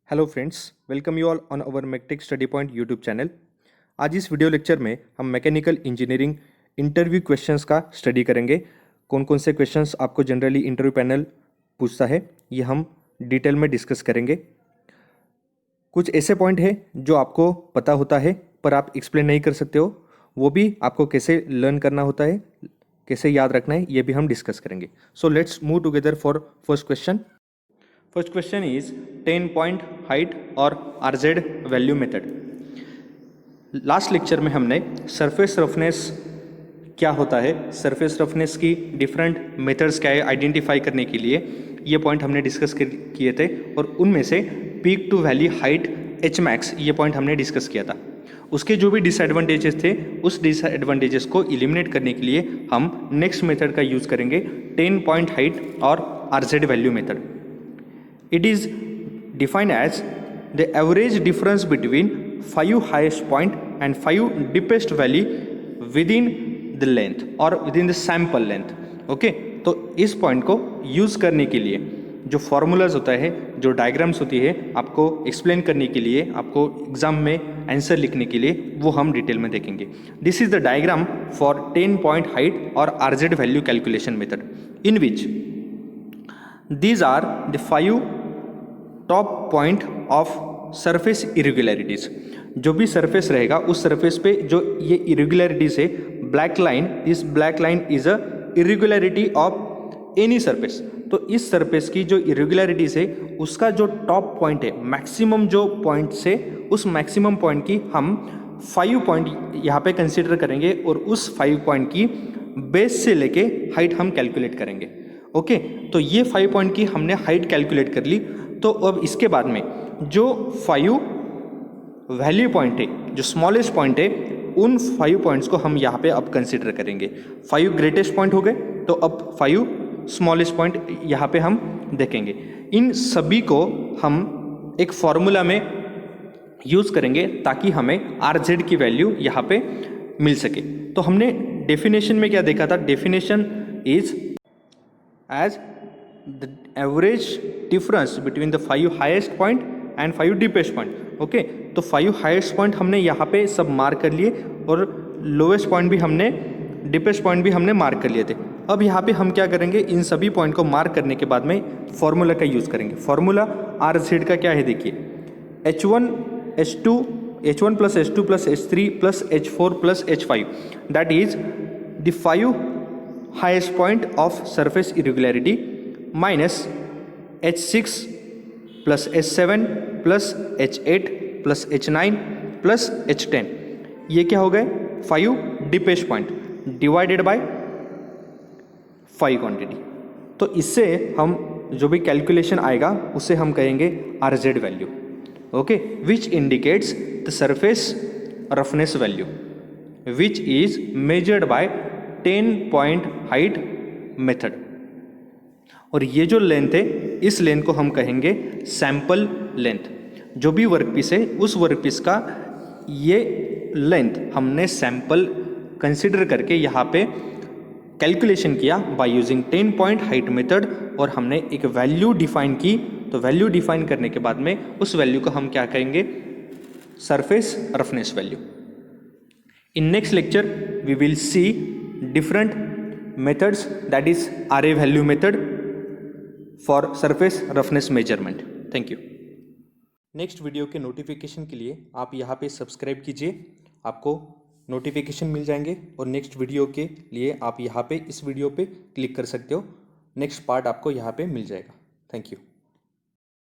Hello friends, welcome you all on our Mactech study point YouTube channel. आज इस video lecture में हम mechanical engineering interview questions का study करेंगे। कौन कौन से क्वेश्चंस आपको जनरली इंटरव्यू पैनल पूछता है, ये हम डिटेल में डिस्कस करेंगे। कुछ ऐसे पॉइंट है जो आपको पता होता है पर आप एक्सप्लेन नहीं कर सकते हो, वो भी आपको कैसे लर्न करना होता है, कैसे याद रखना है, ये भी हम डिस्कस करेंगे। So let's move together for first question. First question is 10 point height और RZ value method. Last lecture में हमने सरफेस रफनेस क्या होता है, सरफेस रफनेस की डिफरेंट मेथड्स क्या है आइडेंटिफाई करने के लिए, ये पॉइंट हमने डिस्कस किए थे और उनमें से peak to valley height H max ये पॉइंट हमने डिस्कस किया था। उसके जो भी डिसएडवांटेजेस थे उस डिसएडवांटेजेस को एलिमिनेट करने के लिए हम नेक्स्ट मेथड का यूज़ करेंगे, 10 पॉइंट हाइट और RZ value method. It is defined as the average difference between 5 highest point and 5 deepest valley within the length or within the sample length. Okay, तो इस point को use करने के लिए जो फॉर्मूलाज होता है, जो डायग्राम्स होती है, आपको एक्सप्लेन करने के लिए, आपको एग्जाम में आंसर लिखने के लिए, वो हम डिटेल में देखेंगे। This is the diagram for 10 point height और RZ value calculation method in which these are the 5 top point of surface irregularities. जो भी सरफेस रहेगा उस सरफेस पे जो ये इरेगुलरिटीज़ है, black line, this black line is a irregularity of any surface. तो इस सरफेस की जो इरेगुलरिटीज़ है उसका जो टॉप पॉइंट है, मैक्सिमम जो पॉइंट से उस मैक्सिमम पॉइंट की हम 5 पॉइंट यहाँ पे कंसिडर करेंगे और उस 5 पॉइंट की बेस से लेके हाइट हम कैलकुलेट करेंगे। ओके, तो ये 5 पॉइंट की हमने हाइट कैलकुलेट कर ली। तो अब इसके बाद में जो 5 वैल्यू पॉइंट है, जो स्मॉलेस्ट पॉइंट है, उन 5 पॉइंट्स को हम यहाँ पे अब कंसिडर करेंगे। 5 ग्रेटेस्ट पॉइंट हो गए, तो अब 5 स्मॉलेस्ट पॉइंट यहाँ पे हम देखेंगे। इन सभी को हम एक फॉर्मूला में यूज़ करेंगे ताकि हमें RZ की वैल्यू यहाँ पे मिल सके। तो हमने डेफिनेशन में क्या देखा था, definition is as the average difference between the 5 highest point and 5 deepest point. Okay, तो 5 हाईएस्ट पॉइंट हमने यहाँ पे सब मार्क कर लिए और लोवेस्ट पॉइंट भी हमने, डीपेस्ट पॉइंट भी हमने मार्क कर लिए थे। अब यहाँ पे हम क्या करेंगे, इन सभी पॉइंट को मार्क करने के बाद में फॉर्मूला का यूज़ करेंगे। फॉर्मूला RZ का क्या है, देखिए, H1 plus H2 plus H3 plus H4 plus H5 that is the 5 highest point of surface irregularity minus H6 plus H7 plus H8 plus H9 plus H10, ये क्या हो गए, 5 deepest point divided by 5 quantity. तो इससे हम जो भी calculation आएगा उसे हम कहेंगे RZ value. Okay, which indicates the surface roughness value which is measured by 10 point height method. और ये जो लेंथ है, इस लेंथ को हम कहेंगे सैंपल लेंथ। जो भी वर्कपीस है उस वर्कपीस का ये लेंथ हमने सैंपल कंसिडर करके यहाँ पे कैलकुलेशन किया by using 10 point height method और हमने एक वैल्यू डिफाइन की। तो वैल्यू डिफाइन करने के बाद में उस वैल्यू को हम क्या कहेंगे, surface roughness value. In next lecture we will see different methods, that is RA value method for surface roughness measurement. Thank you. Next video के नोटिफिकेशन के लिए आप यहाँ पे सब्सक्राइब कीजिए, आपको नोटिफिकेशन मिल जाएंगे और नेक्स्ट वीडियो के लिए आप यहाँ पे इस वीडियो पे क्लिक कर सकते हो, नेक्स्ट पार्ट आपको यहाँ पे मिल जाएगा। Thank you.